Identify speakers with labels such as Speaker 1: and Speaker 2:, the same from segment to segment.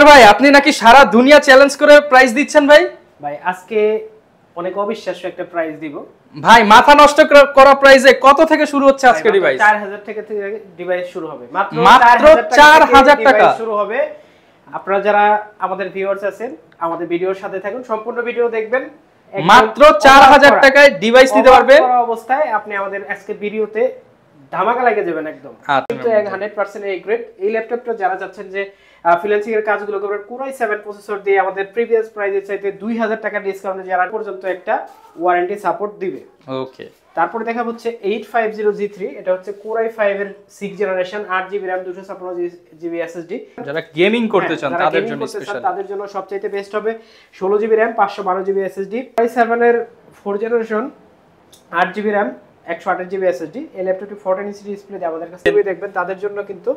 Speaker 1: ভাই আপনি নাকি সারা দুনিয়া চ্যালেঞ্জ করে প্রাইস দিচ্ছেন ভাই?
Speaker 2: ভাই আজকে অনেক অবিশ্বাস্য একটা প্রাইস দিব
Speaker 1: ভাই মাথা নষ্ট করা প্রাইসে কত থেকে শুরু হচ্ছে আজকে ডিভাইস?
Speaker 2: 4000 টাকা থেকে ডিভাইস শুরু হবে।
Speaker 1: মাত্র 4000 টাকা
Speaker 2: শুরু হবে। আপনারা যারা আমাদের ভিউয়ার্স আছেন আমাদের ভিডিওর সাথে থাকুন, সম্পূর্ণ ভিডিও দেখবেন।
Speaker 1: মাত্র 4000 টাকায় ডিভাইস নিতে পারবেন।
Speaker 2: অবস্থায় আপনি আমাদের আজকে ভিডিওতে ধামাকা লাগে যাবেন একদম। কিন্তু 100% এই গ্রেড এই ল্যাপটপটা যারা চাচ্ছেন যে ফ্রিল্যান্সিং এর কাজগুলো করবেন Core i7 প্রসেসর দিয়ে আমাদের প্রিভিয়াস প্রাইসের চাইতে 2000 টাকা ডিসকাউন্টে যারা পর্যন্ত একটা ওয়ারেন্টি সাপোর্ট দিবে।
Speaker 1: ওকে,
Speaker 2: তারপরে দেখা হচ্ছে 850G3, এটা হচ্ছে Core i5 এর 6 generation 8GB RAM 256GB SSD।
Speaker 1: যারা গেমিং করতে চান তাদের জন্য স্পেশাল,
Speaker 2: তাদের জন্য সবচেয়ে বেস্ট হবে 16GB RAM 512GB SSD। i7 এর 4 generation 8GB RAM 128GB SSD। এই ল্যাপটপটি 14 ইঞ্চি ডিসপ্লে দিয়ে আমাদের কাছে দেখবেন, তাদের জন্য কিন্তু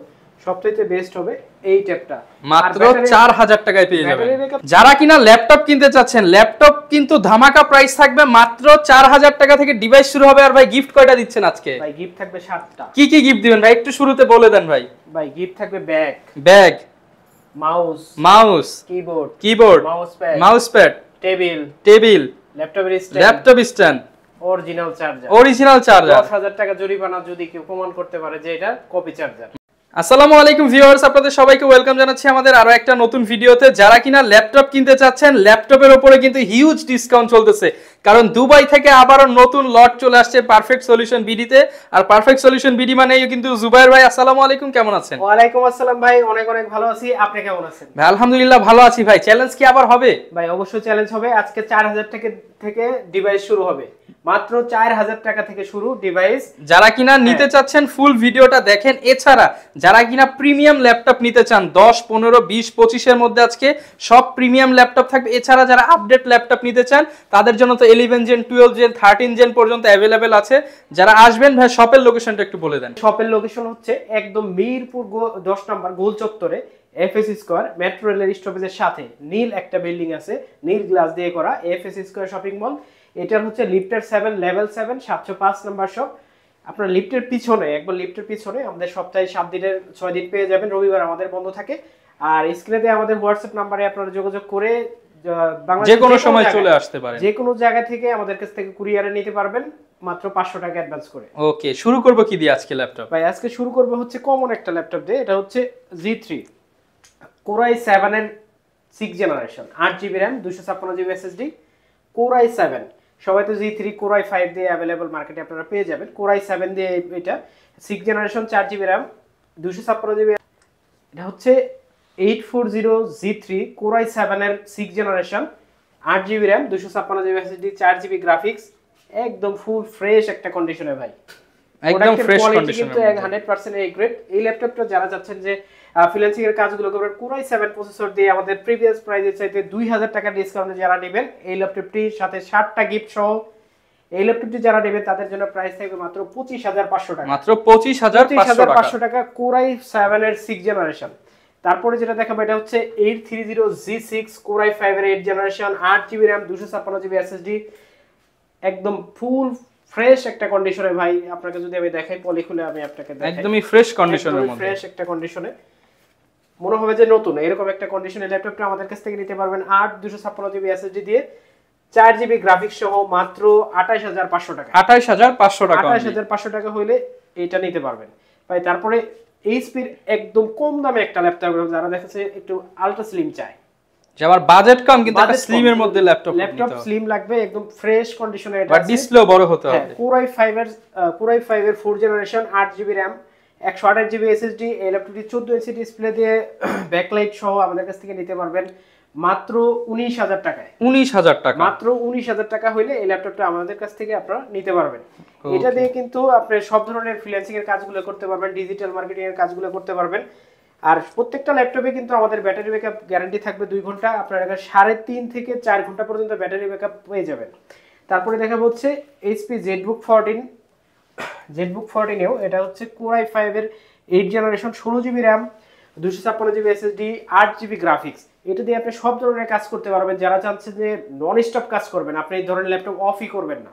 Speaker 2: সবচেয়ে বেস্ট হবে এই ট্যাবটা।
Speaker 1: মাত্র 4000 টাকায় পেয়ে যাবেন। যারা কিনা ল্যাপটপ কিনতে চাচ্ছেন, ল্যাপটপ কিন্তু ধামাকা প্রাইস থাকবে, মাত্র 4000 টাকা থেকে ডিভাইস শুরু হবে। আর ভাই গিফট কয়টা দিচ্ছেন আজকে?
Speaker 2: ভাই গিফট থাকবে 7টা।
Speaker 1: কি কি গিফট দিবেন ভাই একটু শুরুতে বলে দেন ভাই।
Speaker 2: ভাই গিফট থাকবে bag,
Speaker 1: mouse, keyboard, mouse pad, table, laptop stand, original charger.
Speaker 2: 10000 টাকা জরিমানা যদি কেউ প্রমাণ করতে পারে যে এটা কপি চার্জার।
Speaker 1: আসসালামু আলাইকুম ভিউয়ার্স, আপনাদের সবাইকে ওয়েলকাম জানাচ্ছি আমাদের আরো একটা নতুন ভিডিওতে। যারা কিনা ল্যাপটপ কিনতে চাচ্ছেন, ল্যাপটপের উপরে কিন্তু হিউজ ডিসকাউন্ট চলতেছে, কারণ দুবাই থেকে আবারও নতুন লট চলে আসছে পারফেক্ট সলিউশন বিডিতে। আর পারফেক্ট সলিউশন বিডি মানেই কিন্তু জুবাইর ভাই। আসসালামু আলাইকুম, কেমন আছেন?
Speaker 2: ওয়ালাইকুম আসসালাম ভাই, অনেক ভালো আছি। আপনি কেমন আছেন?
Speaker 1: ভাই আলহামদুলিল্লাহ ভালো আছি। ভাই চ্যালেঞ্জ কি আবার হবে?
Speaker 2: ভাই অবশ্যই চ্যালেঞ্জ হবে। আজকে 4000 টাকা থেকে ডিভাইস শুরু হবে, মাত্র 4000 টাকা থেকে শুরু ডিভাইস।
Speaker 1: যারা কিনা নিতে চাচ্ছেন ফুল ভিডিওটা দেখেন। এছাড়া যারা কিনা প্রিমিয়াম ল্যাপটপ নিতে চান 10, 15, 20, 25 এর মধ্যে আজকে সব প্রিমিয়াম ল্যাপটপ থাকবে। এছাড়া যারা আপডেট ল্যাপটপ নিতে চান তাদের জন্য তো 11 জেন, 12 জেন, 13 জেন পর্যন্ত অ্যাভেলেবেল আছে। যারা আসবেন ভাই শপের লোকেশনটা একটু বলে দেন।
Speaker 2: শপের লোকেশন হচ্ছে একদম মিরপুর 10 নম্বর গোল চত্বরে এফএস স্কয়ার মেট্রো রেলের স্টপেজের সাথে নীল একটা বিল্ডিং আছে, নীল গ্লাস দিয়ে করা এফএস স্কয়ার শপিং মল। এটার হচ্ছে লিফটের 7 লেভেল 7 705 নাম্বার শপ। আপনার লিফটের পিছনে, একবার লিফটের পিছনে আমাদের সপ্তাহে 7 দিনের 6 দিন পেয়ে যাবেন। রবিবার আমাদের বন্ধ থাকে। আর স্ক্রিনে আমাদের হোয়াটসঅ্যাপ নাম্বারে আপনারা যোগাযোগ করে
Speaker 1: যে কোনো সময় চলে আসতে পারেন।
Speaker 2: যে কোনো জায়গা থেকে আমাদের কাছ থেকে কুরিয়ারে নিতে পারবেন মাত্র 500 টাকা অ্যাডভান্স করে।
Speaker 1: ওকে, শুরু করব কি দিয়ে আজকে ল্যাপটপ?
Speaker 2: ভাই আজকে শুরু করব হচ্ছে কমন একটা ল্যাপটপ দিয়ে। এটা হচ্ছে G3 Core i7 এর 6 generation 8GB RAM 256GB SSD। Core i7 সবাই তো G3 Core i5 দিয়ে अवेलेबल মার্কেটে আপনারা পেয়ে যাবেন। Core i7 দিয়ে এটা 6 জেনারেশন 4GB RAM 256GB। এটা হচ্ছে 840G3 Core i7 এর 6 generation 8GB RAM 256GB SSD 4GB graphics. একদম ফুল ফ্রেশ একটা কন্ডিশনে ভাই,
Speaker 1: একদম ফ্রেশ কন্ডিশনে,
Speaker 2: কিন্তু 100% এই গ্রেড। এই ল্যাপটপটা যারা চাচ্ছেন যে ফ্রিল্যান্সিং এর কাজগুলো করবেন Core i7 প্রসেসর দিয়ে আমাদের প্রিভিয়াস প্রাইসের চাইতে 2000 টাকা ডিসকাউন্টে যারা নেবেন, এই ল্যাপটপটির সাথে 7টা গিফট সহ এই ল্যাপটপটি যারা নেবেন তাদের জন্য প্রাইস থাকবে মাত্র 25500 টাকা।
Speaker 1: মাত্র 25500
Speaker 2: টাকা Core i7 এর 6 জেনারেশন। তারপরে যেটা দেখাবো এটা হচ্ছে 830G6 Core i5 এর 8 generation 8GB RAM 256GB SSD। একদম ফুল ফ্রেশ একটা কন্ডিশনে ভাই। আপনাকে যদি আমি দেখাই পলি খুলে আমি আপনাকে দেখাই,
Speaker 1: একদমই ফ্রেশ কন্ডিশনের মধ্যে,
Speaker 2: ফ্রেশ একটা কন্ডিশনে মনে হবে যে নতুন। এরকম একটা কন্ডিশনে ল্যাপটপটা আমাদের কাছ থেকে নিতে পারবেন 8 256GB SSD দিয়ে 4GB গ্রাফিক্স সহ মাত্র 28500 টাকা।
Speaker 1: 28500 টাকা,
Speaker 2: 28500 টাকা হইলে এটা নিতে পারবেন ভাই। তারপরে এইচপির একদম কম দামে একটা ল্যাপটপ যারা দেখেছে একটু আলট্রা স্লিম চায়,
Speaker 1: যে আমার বাজেট কম কিন্তু একটা স্লিমের মধ্যে ল্যাপটপ
Speaker 2: স্লিম লাগবে, একদম ফ্রেশ কন্ডিশনে এটা,
Speaker 1: বাট ডিসপ্লে বড় হতে হবে।
Speaker 2: Core i5 এর 4 generation 8GB RAM 128GB SSD। এই ল্যাপটপটি 14 ইঞ্চি ডিসপ্লে দিয়ে ব্যাকলাইট সহ আমাদের কাছ থেকে নিতে পারবেন মাত্র 19000 টাকায়।
Speaker 1: 19000 টাকা,
Speaker 2: মাত্র 19000 টাকা হইলে এই ল্যাপটপটা আমাদের কাছ থেকে আপনারা নিতে পারবেন। এটা দিয়ে কিন্তু আপনি সব ধরনের ফ্রিল্যান্সিং এর কাজগুলো করতে পারবেন, ডিজিটাল মার্কেটিং এর কাজগুলো করতে পারবেন। আর প্রত্যেকটা ল্যাপটপে কিন্তু আমাদের ব্যাটারি ব্যাকআপ গ্যারান্টি থাকবে 2 ঘন্টা। আপনারা 3.5 থেকে 4 ঘন্টা পর্যন্ত ব্যাটারি ব্যাকআপ পেয়ে যাবেন। তারপরে দেখাবো হচ্ছে HP ZBook 14 এও এটা হচ্ছে Core i5 এর 8 generation 16GB RAM 256GB SSD 8GB graphics. এটা দিয়ে আপনি সব ধরনের কাজ করতে পারবেন। যারা চাচ্ছেন যে নন স্টপ কাজ করবেন, আপনি এই ধরনের ল্যাপটপ অফই করবেন না,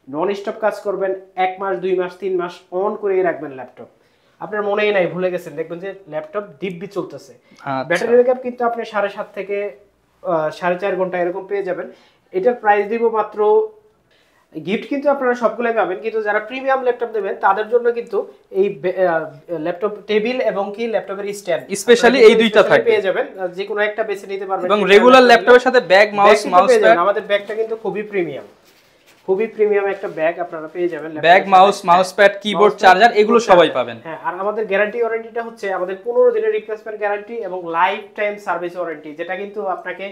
Speaker 2: নন স্টপ কাজ করবেন, 1 মাস 2 মাস 3 মাস অন করেই রাখবেন ল্যাপটপ, আপনার মনেই নাই, ভুলে গেছেন, দেখবেন যে ল্যাপটপ দিব্যি চলতেছে।
Speaker 1: আচ্ছা।
Speaker 2: ব্যাটারি ব্যাকআপ কিন্তু আপনি 7.5 থেকে 4.5 ঘন্টা এরকম পেয়ে যাবেন। এটার প্রাইস দিব মাত্র, গিফট কিন্তু আপনারা সবগুলাই পাবেন, কিন্তু যারা প্রিমিয়াম ল্যাপটপ নেবেন তাদের জন্য কিন্তু এই ল্যাপটপ টেবিল এবং কি ল্যাপটপের স্ট্যান্ড
Speaker 1: স্পেশালি এই দুইটা থাকবে,
Speaker 2: পেয়ে যাবেন, যে কোনো একটা বেছে নিতে পারবেন।
Speaker 1: এবং রেগুলার ল্যাপটপের সাথে ব্যাগ, মাউস প্যাড,
Speaker 2: আমাদের ব্যাগটা কিন্তু খুবই প্রিমিয়াম, খুবই প্রিমিয়াম একটা ব্যাগ আপনারা পেয়ে যাবেন।
Speaker 1: Bag, mouse pad, keyboard, charger এগুলো সবাই পাবেন।
Speaker 2: হ্যাঁ, আর আমাদের গ্যারান্টি ওয়ারেন্টিটা হচ্ছে আমাদের 15 দিনের রিপ্লেসমেন্ট গ্যারান্টি এবং লাইফ টাইম সার্ভিস ওয়ারেন্টি, যেটা কিন্তু আপনাকে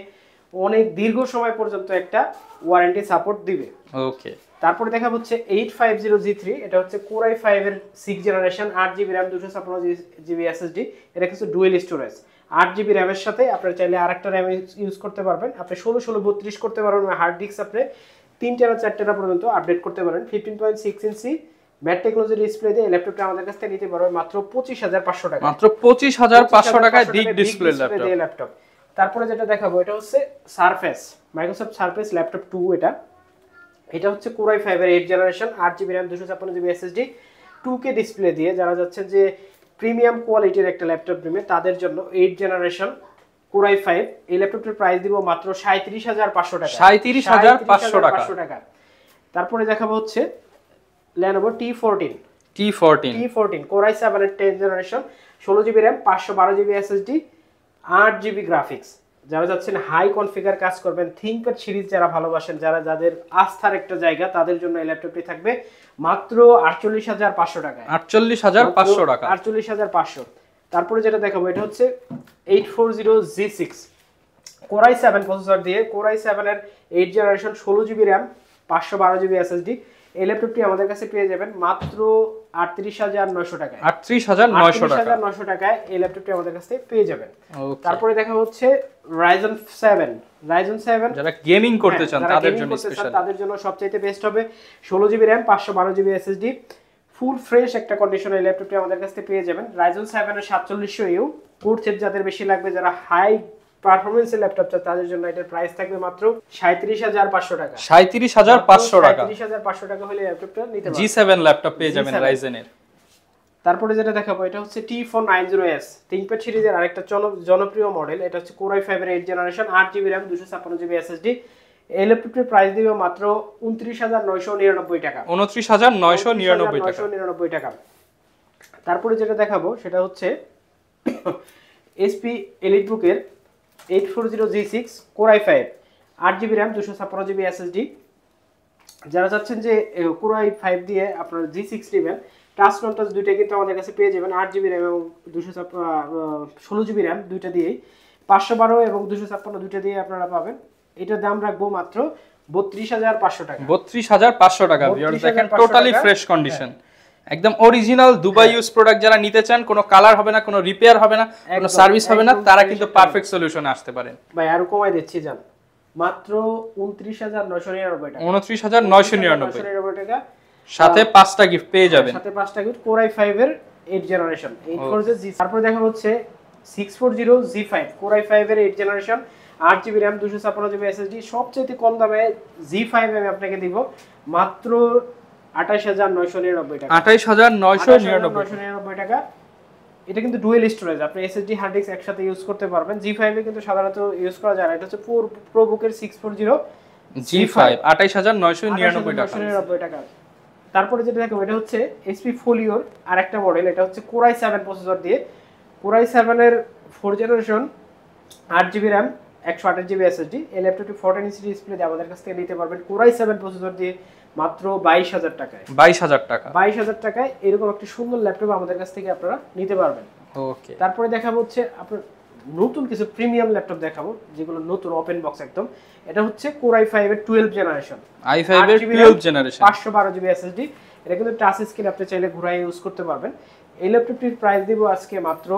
Speaker 2: অনেক দীর্ঘ সময় পর্যন্ত একটা ওয়ারেন্টি সাপোর্ট দিবে।
Speaker 1: ওকে।
Speaker 2: তারপরে দেখা হচ্ছে 850G3, এটা হচ্ছে Core i5 এর 6 generation, 8GB RAM 256GB SSD। এটা কিন্তু ডুয়েল স্টোরেজ, 8GB RAM এর সাথে আপনারা চাইলে আরেকটা RAM ইউজ করতে পারবেন। আপনি 16/16/32 করতে পারবেন, হার্ড ডিস্ক আপনি 3 টেরা 4 টেরা পর্যন্ত আপডেট করতে পারেন। 15.6 ইঞ্চি ম্যাট টেকনোলজি ডিসপ্লে দিয়ে ল্যাপটপটা আমাদের কাছ থেকে নিতে পারবেন মাত্র 25,500 টাকা।
Speaker 1: মাত্র 25,500 টাকায় বিগ ডিসপ্লে
Speaker 2: ল্যাপটপ। তারপরে যেটা দেখাবো এটা হচ্ছে সারফেস, মাইক্রোসফট সারফেস ল্যাপটপ 2। এটা হচ্ছে Core i5 এর 8 generation, 8GB RAM 256GB SSD, 2K display দিয়ে যারা যাচ্ছেন যে প্রিমিয়াম কোয়ালিটির একটা ল্যাপটপ নেবে তাদের জন্য 8 জেনারেশন Core i5। এই ল্যাপটপটির প্রাইস দিব মাত্র 37,500 টাকা।
Speaker 1: 37,500
Speaker 2: টাকা। তারপরে দেখাবো হচ্ছে Lenovo T14 Core i7 এর 10 generation, 16GB RAM 512GB SSD, 8GB graphics. যারা যাচ্ছেন হাই কনফিগার কাজ করবেন, থিংকপ্যাড সিরিজ যারা ভালোবাসেন, যাদের আস্থার একটা জায়গা, তাদের জন্য এই ল্যাপটপটি থাকবে মাত্র 48,500 টাকায়।
Speaker 1: 48,500 টাকা।
Speaker 2: 48,500। তারপরে যেটা দেখাবো এটা হচ্ছে 840G6 Core i7 প্রসেসর দিয়ে, Core i7 এর 8 generation, 16GB RAM 512GB SSD। এই ল্যাপটপটি আমাদের কাছে পেয়ে যাবেন মাত্র 38,900 টাকায়।
Speaker 1: 38,900
Speaker 2: টাকায় এই ল্যাপটপটি আমাদের কাছে পেয়ে যাবেন। তারপরে দেখা হচ্ছে Ryzen 7
Speaker 1: যারা গেমিং করতে চান
Speaker 2: তাদের জন্য সবচেয়ে বেস্ট হবে। 16GB RAM 512GB SSD, full fresh একটা কন্ডিশনে এই ল্যাপটপটি আমাদের কাছে পেয়ে যাবেন। Ryzen 7 এর 4700U কোর সেট যাদের বেশি লাগবে, যারা হাই পারফরম্যান্সের ল্যাপটপ চান তাদের জন্য এটার প্রাইস থাকবে মাত্র 37,500 টাকা।
Speaker 1: 37,500 টাকা।
Speaker 2: 37,500 টাকা হলে ল্যাপটপটা নিতে পারবেন।
Speaker 1: G7 ল্যাপটপ পেয়ে যাবেন Ryzen এর।
Speaker 2: তারপরে যেটা দেখাবো এটা হচ্ছে T490S থিংকপ্যাড সিরিজের আরেকটা জনপ্রিয় মডেল। এটা হচ্ছে Core i5 এর 8 generation, 8GB RAM 256GB SSD। এই ল্যাপটপটির প্রাইস দিব মাত্র 29,999 টাকা।
Speaker 1: 29,999
Speaker 2: টাকা। তারপরে যেটা দেখাবো সেটা হচ্ছে HP EliteBook এর 840G6 Core i5, 8GB RAM 256GB SSD। যারা চাচ্ছেন যে Core i5 দিয়ে আপনারা G6 নেবেন, টাচ নন টাচ দুইটা কিন্তু আমাদের কাছে পেয়ে যাবেন। 8GB RAM এবং 16GB RAM দুইটা দিয়েই, 512 এবং 256 দুইটা দিয়ে আপনারা পাবেন। এটার দাম রাখবো মাত্র 32,500 টাকা।
Speaker 1: 32,500 টাকা। ভিউয়ার্স দেখেন টোটালি ফ্রেশ কন্ডিশন, একদম অরিজিনাল দুবাই ইউজ প্রোডাক্ট। যারা নিতে চান, কোনো কালার হবে না, কোনো রিপেয়ার হবে না, কোনো সার্ভিস হবে না, তারা কিন্তু পারফেক্ট সলিউশনে আসতে পারেন।
Speaker 2: ভাই আরো কমাই দিচ্ছি, জান মাত্র 29,999 টাকা।
Speaker 1: 29,999 টাকা। সাথে 5টা গিফট পেয়ে যাবেন।
Speaker 2: সাথে 5টা গিফট Core i5 এর 8 জেনারেশন, 840G। তারপর দেখা হচ্ছে 640G5 Core i5 এর 8 generation, 8GB RAM 256GB SSD। সবচেয়ে কম দামে G5 আমি আপনাকে দিব মাত্র 28,999 টাকা।
Speaker 1: 28,999
Speaker 2: টাকা। এটা কিন্তু ডুয়েল স্টোরেজ, আপনি SSD হার্ড ডিস্ক একসাথে ইউজ করতে পারবেন। G5 এ কিন্তু সাধারণত ইউজ করা যায় না। এটা হচ্ছে প্রোবুকের 640G5
Speaker 1: 28,999
Speaker 2: টাকা। তারপরে যেটা দেখো এটা হচ্ছে HP Folioর আরেকটা মডেল। এটা হচ্ছে Core i7 প্রসেসর দিয়ে, Core i7 এর 4 generation, 8GB RAM 128GB SSD। এই ল্যাপটপটি 14 ইঞ্চি ডিসপ্লে দিয়ে আমাদের কাছ থেকে নিতে পারবেন Core i7 প্রসেসর দিয়ে মাত্র 22,000 টাকায়।
Speaker 1: 22,000 টাকা।
Speaker 2: 22,000 টাকায় এরকম একটা সুন্দর ল্যাপটপ আমাদের কাছ থেকে আপনারা নিতে পারবেন।
Speaker 1: ওকে।
Speaker 2: তারপরে দেখাবো হচ্ছে আপনার নতুন কিছু প্রিমিয়াম ল্যাপটপ দেখাবো, যেগুলো নতুন ওপেন বক্স একদম। এটা হচ্ছে Core i5 এর 12 জেনারেশন,
Speaker 1: i5 এর 12 জেনারেশন,
Speaker 2: 512GB SSD। এটা কিন্তু টাচ স্ক্রিন, আপনি চাইলে ঘুরাই ইউজ করতে পারবেন। এই ল্যাপটপটির প্রাইস দিব আজকে মাত্র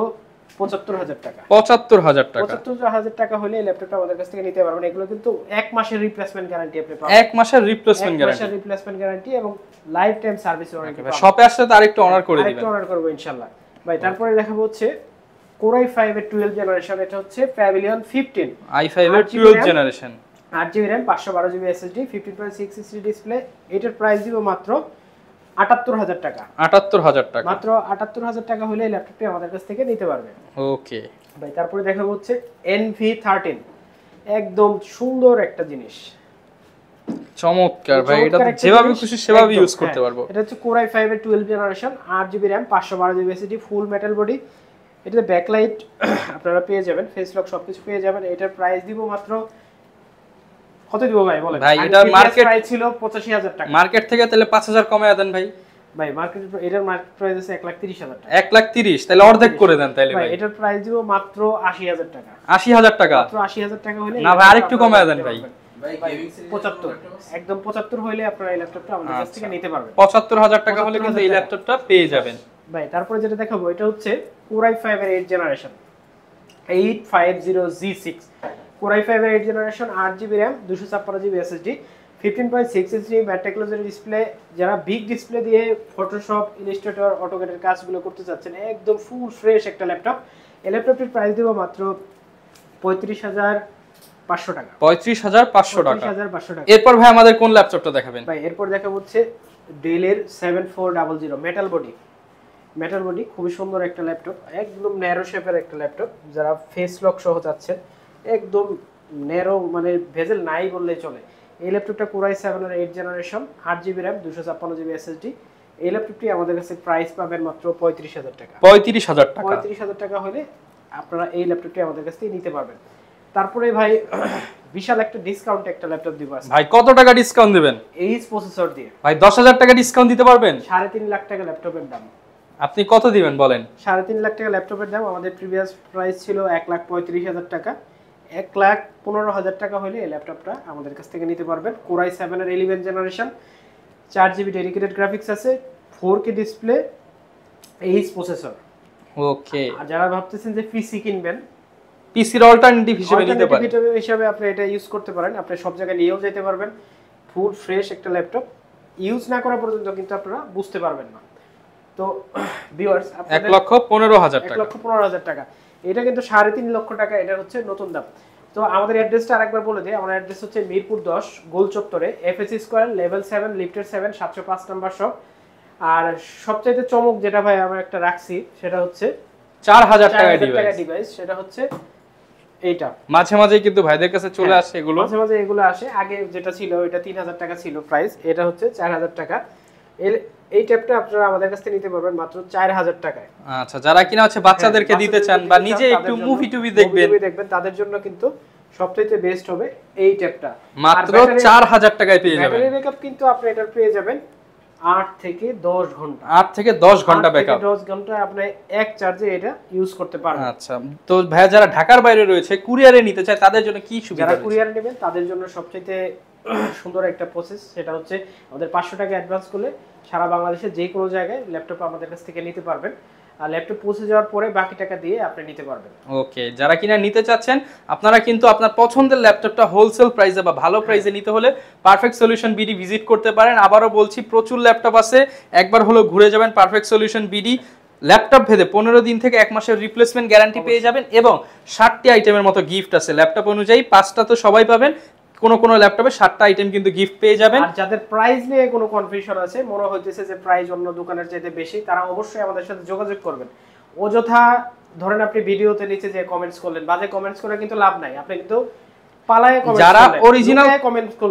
Speaker 2: 75,000 টাকা।
Speaker 1: 75,000 টাকা।
Speaker 2: 75,000 টাকা হলে এই ল্যাপটপটা আমাদের কাছ থেকে নিতে পারবেন। এগুলো কিন্তু 1 মাসের রিপ্লেসমেন্ট গ্যারান্টি আপনি পাবেন।
Speaker 1: 1 মাসের রিপ্লেসমেন্ট গ্যারান্টি।
Speaker 2: 1 মাসের রিপ্লেসমেন্ট গ্যারান্টি এবং লাইফ টাইম সার্ভিস ওয়ারেন্টি পাবেন।
Speaker 1: শপে আসলে তো আরেকটু অনার করে দিবেন।
Speaker 2: আরেকটু অনার করব ইনশাআল্লাহ। ভাই তারপরে দেখাবো হচ্ছে Core i5 এর 12 জেনারেশন। এটা হচ্ছে Pavilion 15
Speaker 1: i5 এর 12 generation,
Speaker 2: 8GB RAM 512GB SSD, 15.6 inch display. এটার প্রাইস দিব মাত্র 78000 টাকা।
Speaker 1: 78000 টাকা,
Speaker 2: মাত্র 78000 টাকা হলে এই ল্যাপটপটি আমাদের কাছ থেকে নিতে পারবে।
Speaker 1: ওকে
Speaker 2: ভাই তারপরে দেখাবো হচ্ছে NV13, একদম সুন্দর একটা জিনিস,
Speaker 1: চমৎকার ভাই, এটা তো যেভাবে খুশি সেভাবে ইউজ করতে পারবো।
Speaker 2: এটা হচ্ছে Core i5 এর 12 generation, 8GB RAM, 512GB SSD, ফুল মেটাল বডি। এটাতে ব্যাকলাইট আপনারা পেয়ে যাবেন, ফেস লক সবকিছু পেয়ে যাবেন। এটার প্রাইস দিব মাত্র, কত দিব ভাই বলেন?
Speaker 1: ভাই এটা মার্কেট
Speaker 2: প্রাইস ছিল 85000 টাকা,
Speaker 1: মার্কেট থেকে তাহলে 5000 কমায় দেন ভাই।
Speaker 2: ভাই মার্কেট এটার মার্কেট প্রাইস আছে 1,30,000 টাকা।
Speaker 1: 1,30,000, তাহলে অর্ধেক করে দেন তাহলে ভাই।
Speaker 2: এটার প্রাইস দিব মাত্র 80000 টাকা।
Speaker 1: 80000 টাকা,
Speaker 2: মাত্র 80000 টাকা হলে
Speaker 1: না ভাই আরেকটু কমায় দেন ভাই।
Speaker 2: ভাই 75, একদম 75 হইলে আপনারা এই ল্যাপটপটা আমাদের কাছ থেকে নিতে পারবেন।
Speaker 1: 75000 টাকা হলে কিন্তু এই ল্যাপটপটা পেয়ে যাবেন
Speaker 2: ভাই। তারপরে যেটা দেখাবো এটা হচ্ছে Core i5 এর 8 জেনারেশন, 850G6, Core i5 এর 8 generation, 8GB RAM, 256GB SSD, 15.6 ইঞ্চি ম্যাট্রিক্লোজের ডিসপ্লে। যারা বিগ ডিসপ্লে দিয়ে ফটোশপ, ইলাস্ট্রেটর, অটোক্যাডের কাজগুলো করতে চাচ্ছেন, একদম ফুল ফ্রেশ একটা ল্যাপটপ। এই ল্যাপটপটির প্রাইস দেব মাত্র 35500 টাকা।
Speaker 1: 35500 টাকা।
Speaker 2: 35500 টাকা।
Speaker 1: এরপর ভাই আমাদের কোন ল্যাপটপটা দেখাবেন?
Speaker 2: ভাই এরপর দেখাবো হচ্ছে ডেলের 7400 মেটাল বডি। মেটাল বডি খুবই সুন্দর একটা ল্যাপটপ, একদম ন্যারো শেপের একটা ল্যাপটপ। যারা ফেস লক সহ চাচ্ছেন, একদম ন্যারো, মানে ভেজেল নাই বললেই চলে। এই ল্যাপটপটা Core i7 এর 8 generation, 8GB RAM, 256GB SSD। এই ল্যাপটপটি আমাদের কাছে প্রাইস পাবেন মাত্র 35000 টাকা।
Speaker 1: 35000 টাকা।
Speaker 2: 35000 টাকা হলে আপনারা এই ল্যাপটপটি আমাদের কাছ থেকে নিতে পারবেন। তারপরে ভাই বিশাল একটা ডিসকাউন্ট একটা ল্যাপটপ দিব আজকে।
Speaker 1: ভাই কত টাকা ডিসকাউন্ট দিবেন?
Speaker 2: এইচ প্রসেসর দিয়ে
Speaker 1: ভাই 10000 টাকা ডিসকাউন্ট দিতে পারবেন?
Speaker 2: 3.5 লাখ টাকা ল্যাপটপের দাম।
Speaker 1: আপনি কত দিবেন বলেন?
Speaker 2: 3.5 লাখ টাকা ল্যাপটপের দাম। আমাদের প্রিভিয়াস প্রাইস ছিল 1,35,000 টাকা। 1,15,000 টাকা হলে এই ল্যাপটপটা আমাদের কাছ থেকে নিতে পারবেন। Core i7 এর 11 জেনারেশন, 4GB ডেডিকেটেড গ্রাফিক্স আছে, 4K ডিসপ্লে, এইচ প্রসেসর।
Speaker 1: ওকে।
Speaker 2: আর যারা ভাবতেছেন যে পিসি কিনবেন,
Speaker 1: পিসির অল্টারনেটিভ হিসেবে নিতে পারেন,
Speaker 2: হিসাবে আপনি এটা ইউজ করতে পারেন। আপনি সব জায়গায় নিয়েও যেতে পারবেন। ফুল ফ্রেশ একটা ল্যাপটপ, ইউজ না করা পর্যন্ত কিন্তু আপনারা বুঝতে পারবেন না। তো ভিউয়ার্স,
Speaker 1: 1,15,000 টাকা।
Speaker 2: 1,15,000 টাকা, এটা কিন্তু 3.5 লক্ষ টাকা। এটা হচ্ছে নতুন দাম। তো আমাদের অ্যাড্রেসটা আরেকবার বলে দিই। আমাদের অ্যাড্রেস হচ্ছে মিরপুর 10 গোল চত্বরে, FSC স্কয়ার, লেভেল 7, লিফটের 7, 705 নাম্বার শপ। আর সবচাইতে চমক যেটা ভাই আমরা একটা রাখছি, সেটা হচ্ছে
Speaker 1: 4000 টাকা
Speaker 2: ডিভাইস। সেটা হচ্ছে এইটা।
Speaker 1: মাঝে মাঝে কিন্তু ভাইদের কাছে চলে আসে এগুলো,
Speaker 2: মাঝে মাঝে এগুলো আসে। আগে যেটা ছিল এটা 3000 টাকা ছিল প্রাইস, এটা হচ্ছে 4000 টাকা। এই ট্যাবটা আপনারা আমাদের কাছ থেকে নিতে পারবেন মাত্র 4000 টাকায়।
Speaker 1: আচ্ছা, যারা কিনা হচ্ছে বাচ্চাদেরকে দিতে চান বা নিজে একটু মুভি টুভি দেখবেন,
Speaker 2: তাদের জন্য কিন্তু সবথেকে বেস্ট হবে এই ট্যাবটা।
Speaker 1: মাত্র 4000 টাকায় পেয়ে যাবেন।
Speaker 2: ব্যাটারি ব্যাকআপ কিন্তু আপনি এটা পেয়ে যাবেন 8 থেকে 10 ঘন্টা।
Speaker 1: 8 থেকে 10 ঘন্টা ব্যাকআপ।
Speaker 2: 10 ঘন্টা আপনি এক চার্জে এটা ইউজ করতে পারবেন।
Speaker 1: আচ্ছা, তো ভাই যারা ঢাকার বাইরে রয়েছে, কুরিয়ারে নিতে চায়, তাদের জন্য কি সুবিধা?
Speaker 2: যারা কুরিয়ারে নেবেন তাদের জন্য সবচেয়ে সুন্দর একটা প্রসেস, সেটা হচ্ছে আমাদের 500 টাকা অ্যাডভান্স করলে সারা বাংলাদেশে যে কোনো জায়গায় ল্যাপটপ আমাদের কাছ থেকে নিতে পারবেন। আর ল্যাপটপ পৌঁছে যাওয়ার পরে বাকি টাকা দিয়ে আপনি নিতে পারবেন।
Speaker 1: ওকে, যারা কিনা নিতে চাচ্ছেন, আপনারা কিন্তু আপনার পছন্দের ল্যাপটপটা হোলসেল প্রাইসে বা ভালো প্রাইসে নিতে হলে পারফেক্ট সলিউশন বিডি ভিজিট করতে পারেন। আবারও বলছি, প্রচুর ল্যাপটপ আছে, একবার হলো ঘুরে যাবেন পারফেক্ট সলিউশন বিডি। ল্যাপটপ ভেদে 15 দিন থেকে 1 মাসের রিপ্লেসমেন্ট গ্যারান্টি পেয়ে যাবেন এবং 60টি আইটেমের মতো গিফট আছে। ল্যাপটপ অনুযায়ী 5টা তো সবাই পাবেন, কোন ল্যাপটপে 7টা আইটেম কিন্তু গিফট পেয়ে যাবেন।
Speaker 2: আর যাদের প্রাইস নিয়ে কোনো কনফিউশন আছে, মনে হইতেছে যে প্রাইস অন্য দোকানের চাইতে বেশি, তারা অবশ্যই আমাদের সাথে যোগাযোগ করবেন। অযথা ধরেন আপনি ভিডিওতে নিচে যে কমেন্টস করলেন, বাজে কমেন্টস করে কিন্তু লাভ নাই। আপনি কিন্তু পালায়ে কমেন্টস করবেন।
Speaker 1: যারা অরিজিনাল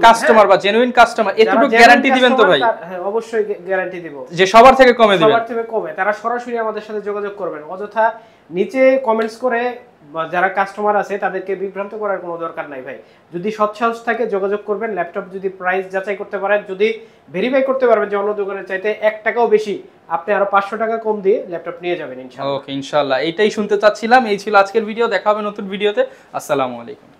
Speaker 1: কাস্টমার বা জেনুইন কাস্টমার, এতটুকু গ্যারান্টি দিবেন তো ভাই?
Speaker 2: হ্যাঁ, অবশ্যই গ্যারান্টি দেব
Speaker 1: যে সবার থেকে কমে দিবেন।
Speaker 2: সবার থেকে কমে। তারা সরাসরি আমাদের সাথে যোগাযোগ করবেন। অযথা নিচে কমেন্টস করে যারা কাস্টমার আছে তাদেরকে বিভ্রান্ত করার কোনো দরকার নাই ভাই। যদি সৎসাহস থাকে যোগাযোগ করবেন। ল্যাপটপ যদি প্রাইস যাচাই করতে পারেন, যদি ভেরিফাই করতে পারবেন যে অন্য দোকানের চাইতে 1 টাকাও বেশি, আপনি আরো 500 টাকা কম দিয়ে ল্যাপটপ নিয়ে যাবেন ইনশাআল্লাহ।
Speaker 1: ওকে, ইনশাআল্লাহ। এইটাই শুনতে চাচ্ছিলাম। এই ছিল আজকের ভিডিও। দেখা হবে নতুন ভিডিওতে। আসসালামু আলাইকুম।